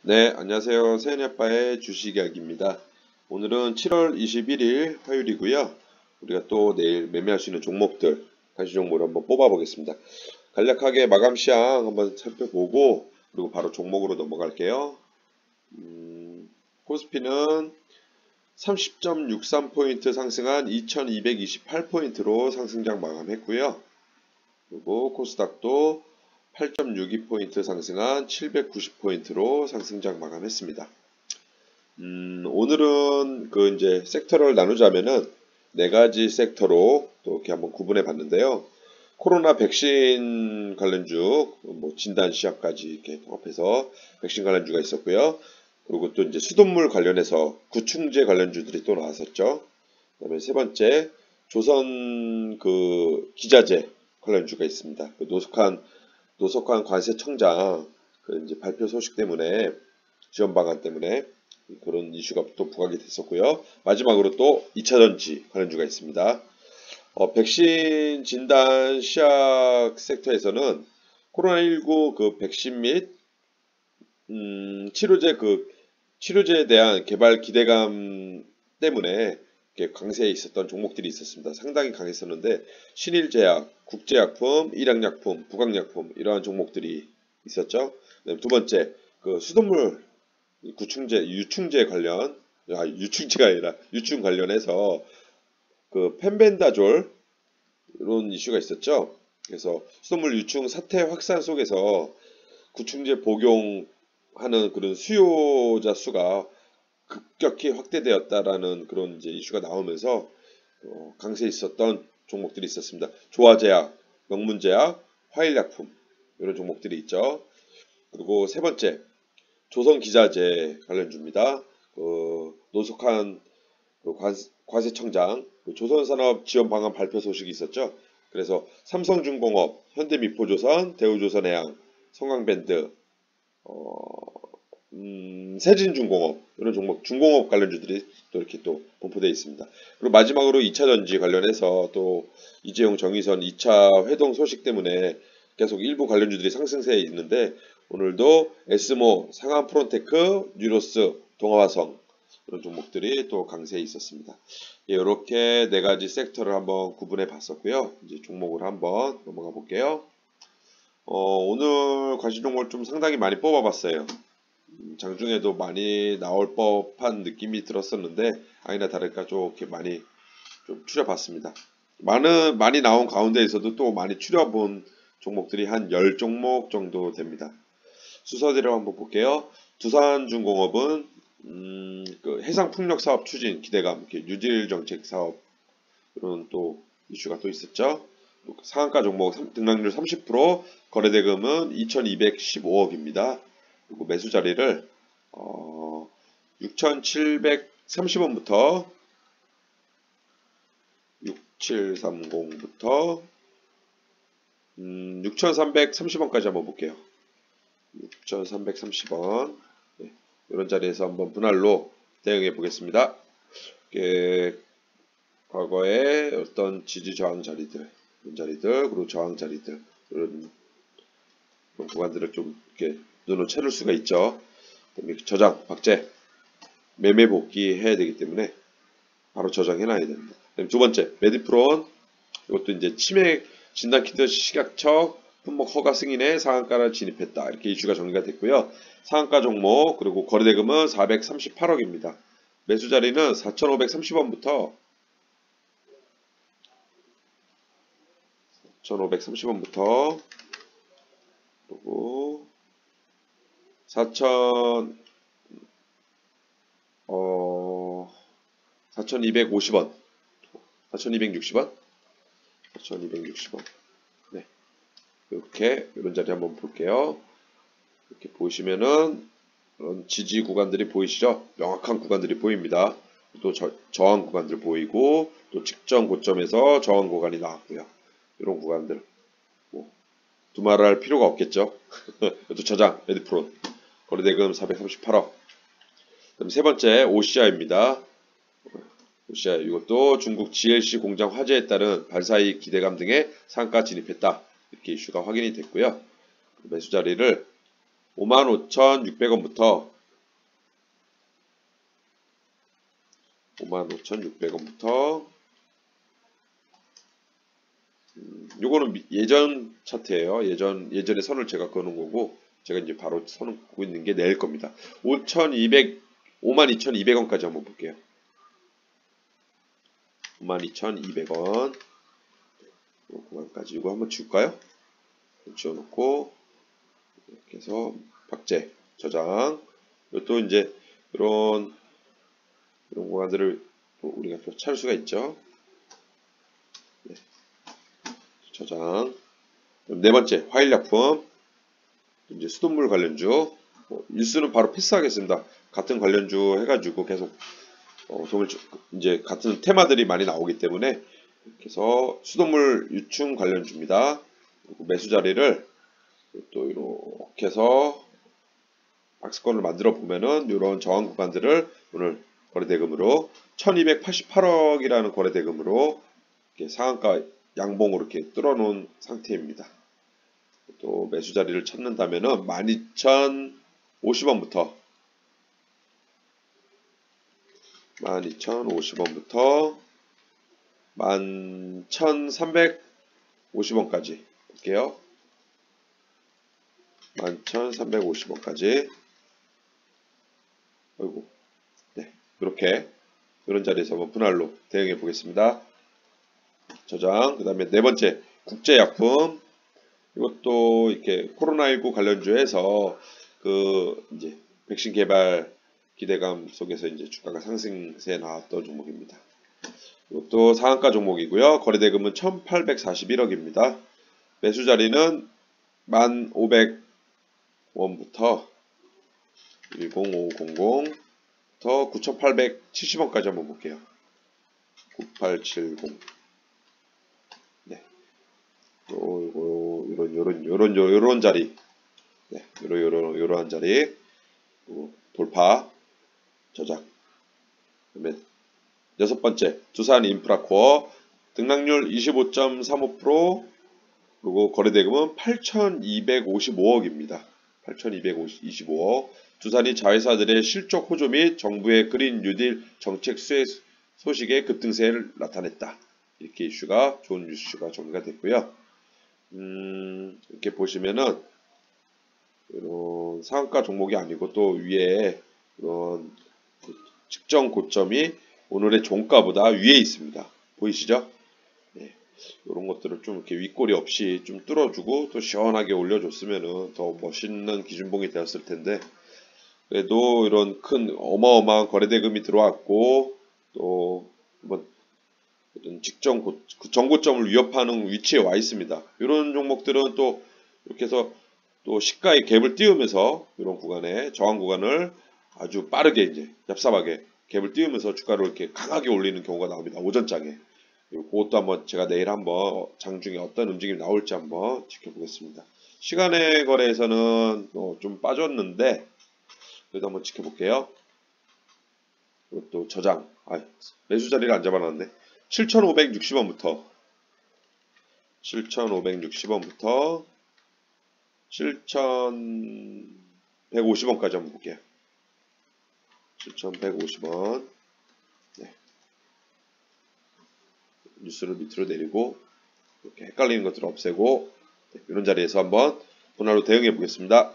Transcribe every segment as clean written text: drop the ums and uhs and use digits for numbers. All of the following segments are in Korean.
네, 안녕하세요. 세연이아빠의 주식 이야기입니다. 오늘은 7월 21일 화요일이고요. 우리가 또 내일 매매할 수 있는 종목들, 가시 종목을 한번 뽑아 보겠습니다. 간략하게 마감 시황 한번 살펴보고 그리고 바로 종목으로 넘어갈게요. 코스피는 30.63포인트 상승한 2228포인트로 상승장 마감했고요. 그리고 코스닥도 8.62포인트 상승한 790포인트로 상승장 마감했습니다. 오늘은 이제 섹터를 나누자면은 네 가지 섹터로 또 이렇게 한번 구분해 봤는데요. 코로나 백신 관련주, 진단 시합까지 이렇게 통합해서 백신 관련주가 있었고요. 그리고 또 이제 수돗물 관련해서 구충제 관련주들이 또 나왔었죠. 그다음에 세 번째 조선 기자재 관련주가 있습니다. 노석환 관세청장 이제 발표 소식 때문에 지원 방안 때문에 그런 이슈가 또 부각이 됐었고요. 마지막으로 또 2차전지 관련주가 있습니다. 백신 진단 시약 섹터에서는 코로나19 백신 및 치료제에 대한 개발 기대감 때문에 강세에 있었던 종목들이 있었습니다. 상당히 강했었는데 신일제약, 국제약품, 일양약품, 부강약품 이러한 종목들이 있었죠. 두 번째 수돗물 유충제 관련 유충제가 아니라 유충 관련해서 펜벤다졸 이런 이슈가 있었죠. 그래서 수돗물 유충 사태 확산 속에서 구충제 복용하는 그런 수요자 수가 급격히 확대되었다라는 그런 이제 이슈가 나오면서 강세에 있었던 종목들이 있었습니다. 조화제약, 명문제약, 화일약품 이런 종목들이 있죠. 그리고 세 번째 조선기자재 관련주입니다. 노석환 관세청장 조선산업 지원 방안 발표 소식이 있었죠. 그래서 삼성중공업, 현대미포조선, 대우조선해양, 성강밴드, 세진중공업 이런 종목 중공업 관련주들이 또 이렇게 또 분포되어 있습니다. 그리고 마지막으로 2차전지 관련해서 또 이재용 정의선 2차 회동 소식 때문에 계속 일부 관련주들이 상승세에 있는데 오늘도 에스모, 상한프론테크, 뉴로스, 동아화성 이런 종목들이 또 강세에 있었습니다. 예, 이렇게 네 가지 섹터를 한번 구분해 봤었고요. 이제 종목을 한번 넘어가 볼게요. 오늘 과시종목을 좀 상당히 많이 뽑아봤어요. 장중에도 많이 나올 법한 느낌이 들었었는데 아니나 다를까 좀 이렇게 많이 좀 추려봤습니다. 많이 나온 가운데에서도 또 많이 추려본 종목들이 한 10종목 정도 됩니다. 순서대로 한번 볼게요. 두산중공업은 해상풍력 사업 추진 기대감, 뉴딜 정책 사업 이런 또 이슈가 또 있었죠. 상한가 종목 등락률 30%, 거래대금은 2215억입니다. 그리고 매수 자리를 6730원부터 6730부터 6330원까지 한번 볼게요. 6330원 네, 이런 자리에서 한번 분할로 대응해 보겠습니다. 과거에 어떤 지지 저항 자리들, 이런 자리들, 그리고 저항 자리들 이런 구간들을 좀 이렇게 눈으로 채울 수가 있죠. 저장, 박제, 매매 복귀 해야 되기 때문에 바로 저장해 놔야 됩니다. 두 번째, 메디프론 이것도 이제 치매 진단키트 식약처 품목 허가 승인에 상한가를 진입했다. 이렇게 이슈가 정리가 됐고요. 상한가 종목 그리고 거래대금은 438억입니다. 매수 자리는 4,530원부터 1,530원부터 그리고 4,250원 4,260원 4,260원 네, 이렇게 이런 자리 한번 볼게요. 이렇게 보시면은 그런 지지 구간들이 보이시죠? 명확한 구간들이 보입니다. 또 저항 구간들 보이고 또 직전 고점에서 저항 구간이 나왔고요. 이런 구간들 두말할 필요가 없겠죠. 또 저장 메디프론 거래대금 438억. 그다음 세 번째 OCI입니다. OCI 이것도 중국 GLC 공장 화재에 따른 발사이익 기대감 등의 상가 진입했다. 이렇게 이슈가 확인이 됐고요. 매수 자리를 55,600원부터 55,600원부터 요거는 예전 차트예요. 예전에 선을 제가 그어놓은 거고 제가 이제 바로 선을 긋고 있는 게 내일 겁니다. 52,200원까지 한번 볼게요. 52,200원 그만까지 이거 한번 지울까요? 지워놓고 이렇게 해서 박제 저장. 또 이제 이런 공간들을 또 우리가 또 찾을 수가 있죠. 네. 저장. 네 번째 화일약품 이제 수돗물 관련주 일수는 바로 패스하겠습니다. 같은 관련주 해가지고 계속 이제 같은 테마들이 많이 나오기 때문에 이렇게 해서 수돗물 유충 관련주입니다. 그리고 매수 자리를 또 이렇게 해서 박스권을 만들어 보면은 이런 저항 구간들을 오늘 거래대금으로 1288억이라는 거래대금으로 이렇게 상한가 양봉으로 이렇게 뚫어놓은 상태입니다. 또 매수 자리를 찾는다면은 12,050원부터 11,350원까지 볼게요. 11,350원까지. 아이고, 네, 이렇게 이런 자리에서 한번 분할로 대응해 보겠습니다. 저장. 그 다음에 네 번째 국제약품. 이것도 이렇게 코로나19 관련주에서 그 이제 백신 개발 기대감 속에서 이제 주가가 상승세에 나왔던 종목입니다. 이것도 상한가 종목이고요. 거래대금은 1,841억입니다. 매수 자리는 1,500원부터 10500부터 9,870원까지 한번 볼게요. 9870. 네. 요런 자리. 네. 요런 자리. 돌파. 저장. 그다음에 여섯 번째 두산 인프라코어 등락률 25.35% 그리고 거래대금은 8,255억입니다. 8,225억. 두산이 자회사들의 실적 호조 및 정부의 그린 뉴딜 정책 수혜 소식에 급등세를 나타냈다. 이렇게 좋은 이슈가 정리가 됐고요. 이렇게 보시면은 이런 상한가 종목이 아니고 또 위에 이런 측정 고점이 오늘의 종가보다 위에 있습니다. 보이시죠? 네. 이런 것들을 좀 이렇게 윗꼬리 없이 좀 뚫어주고 또 시원하게 올려줬으면은 더 멋있는 기준봉이 되었을 텐데 그래도 이런 큰 어마어마한 거래대금이 들어왔고 또 한번 정고점을 위협하는 위치에 와 있습니다. 이런 종목들은 또 이렇게 해서 또 시가의 갭을 띄우면서 이런 구간에 저항 구간을 아주 빠르게 이제 얍삽하게 갭을 띄우면서 주가를 이렇게 강하게 올리는 경우가 나옵니다. 오전장에. 그것도 한번 제가 내일 한번 장중에 어떤 움직임이 나올지 한번 지켜보겠습니다. 시간의 거래에서는 좀 빠졌는데 그래도 한번 지켜볼게요. 이것도 저장. 매수 자리를 안 잡아놨네. 7,560원부터 7,560원부터 7,150원까지 한번 볼게요. 7,150원. 네. 뉴스를 밑으로 내리고 이렇게 헷갈리는 것들을 없애고 네, 이런 자리에서 한번 분할로 대응해 보겠습니다.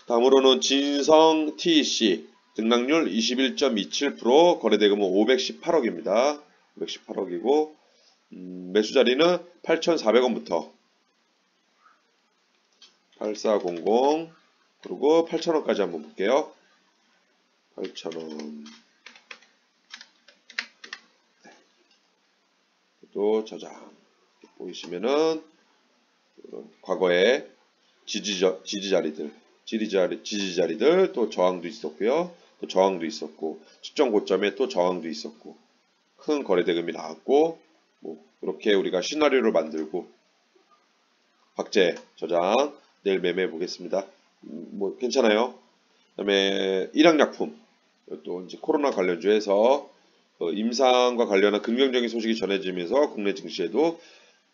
다음으로는 진성 TEC 등락률 21.27% 거래대금은 518억입니다. 518억이고 매수 자리는 8,400원부터 8400 그리고 8,000원까지 한번 볼게요. 8,000원. 네. 또 저장. 보이시면은 과거에 지지자리들 또 저항도 있었고요. 또 저항도 있었고 측정 고점에 또 저항도 있었고 큰 거래대금이 나왔고 이렇게 우리가 시나리오를 만들고 박제 저장 내일 매매해 보겠습니다. 괜찮아요. 그다음에 일양약품 또 이제 코로나 관련주에서 임상과 관련한 긍정적인 소식이 전해지면서 국내 증시에도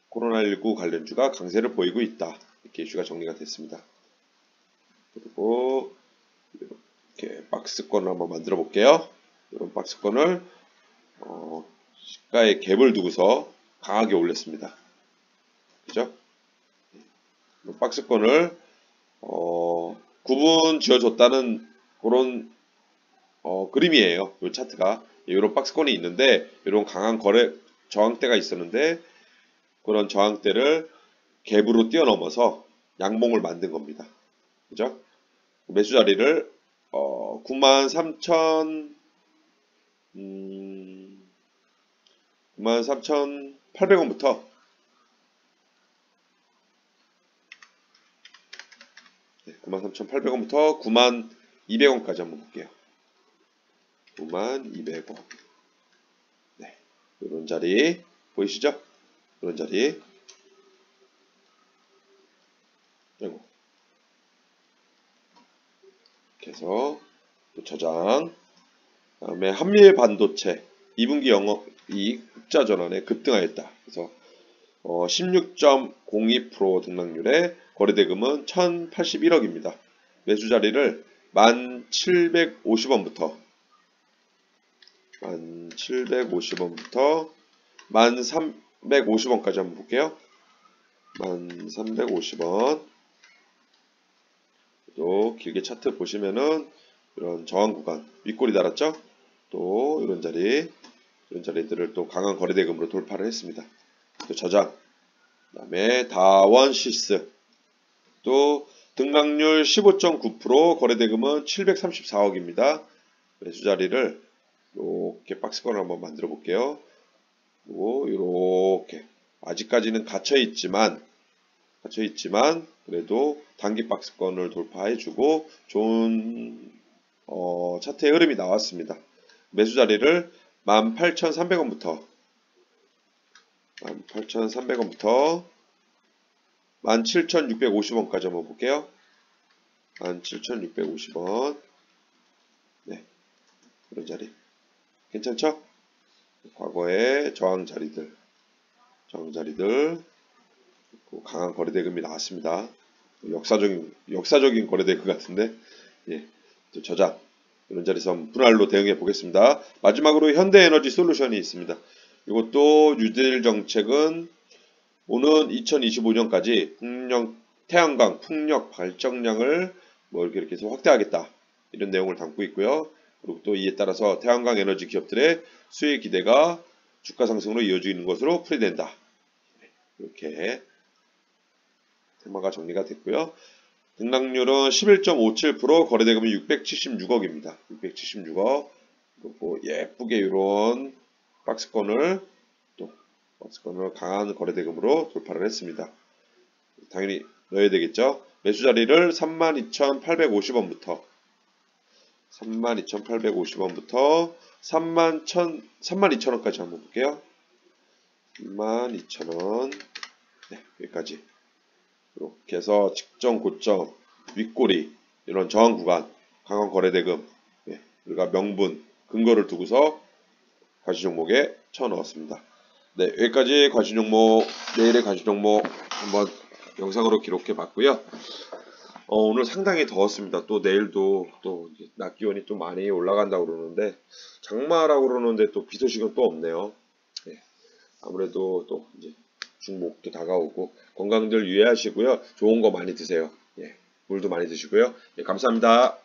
코로나19 관련주가 강세를 보이고 있다. 이렇게 이슈가 정리가 됐습니다. 그리고 이렇게 박스권을 한번 만들어 볼게요. 이런 박스권을 시가에 갭을 두고서 강하게 올렸습니다. 그죠? 박스권을 구분 지어줬다는 그런 그림이에요. 이 차트가 이런 박스권이 있는데 이런 강한 거래 저항대가 있었는데 그런 저항대를 갭으로 뛰어넘어서 양봉을 만든 겁니다. 그죠? 매수 자리를 93,800원부터 93,800원부터 92,000원까지 한번 볼게요. 92,000원. 네. 이런 자리 보이시죠? 이런 자리. 그리고 이렇게 해서 또 저장. 다음에 한미일 반도체 2분기 영업이익 흑자 전환에 급등하였다. 그래서 16.02% 등락률에 거래대금은 1,081억입니다. 매수 자리를 1,750원부터 1,350원까지 한번 볼게요. 1,350원. 또 길게 차트 보시면은 이런 저항 구간 윗골이 달았죠? 또 이런 자리들을 또 강한 거래대금으로 돌파를 했습니다. 또 저장. 그다음에 다원시스 또 등락률 15.9% 거래대금은 734억입니다. 매수 자리를 이렇게 박스권을 한번 만들어 볼게요. 그리고 이렇게 아직까지는 갇혀 있지만 그래도 단기 박스권을 돌파해주고 좋은 차트의 흐름이 나왔습니다. 매수 자리를 18,300원부터 17,650원까지 한번 볼게요. 17,650원. 네, 그런 자리 괜찮죠? 과거의 저항 자리들 강한 거래대금이 나왔습니다. 역사적인 거래대금 같은데, 예, 또 저장 이런 자리에서 분할로 대응해 보겠습니다. 마지막으로 현대에너지 솔루션이 있습니다. 이것도 뉴딜 정책은 오는 2025년까지 태양광 풍력 발전량을 뭐 이렇게 해서 확대하겠다 이런 내용을 담고 있고요. 그리고 또 이에 따라서 태양광 에너지 기업들의 수익 기대가 주가 상승으로 이어지는 것으로 풀이된다. 이렇게 테마가 정리가 됐고요. 등락률은 11.57%, 거래대금이 676억입니다. 676억. 그리고 예쁘게 이런 박스권을 강한 거래대금으로 돌파를 했습니다. 당연히 넣어야 되겠죠. 매수 자리를 32,850원부터 32,850원부터 32,000원까지 한번 볼게요. 32,000원. 네, 여기까지. 이렇게 해서 직전 고점 윗꼬리 이런 저항 구간 강한 거래대금 우리가 명분 근거를 두고서 과시 종목에 쳐 넣었습니다. 네, 여기까지 과시 종목 내일의 과시 종목 한번 영상으로 기록해 봤고요. 오늘 상당히 더웠습니다. 또 내일도 또 낮 기온이 좀 많이 올라간다고 그러는데 장마라고 그러는데 또 비 소식은 또 없네요. 네, 아무래도 또 이제 중목도 다가오고 건강들 유의하시고요. 좋은 거 많이 드세요. 예, 물도 많이 드시고요. 예, 감사합니다.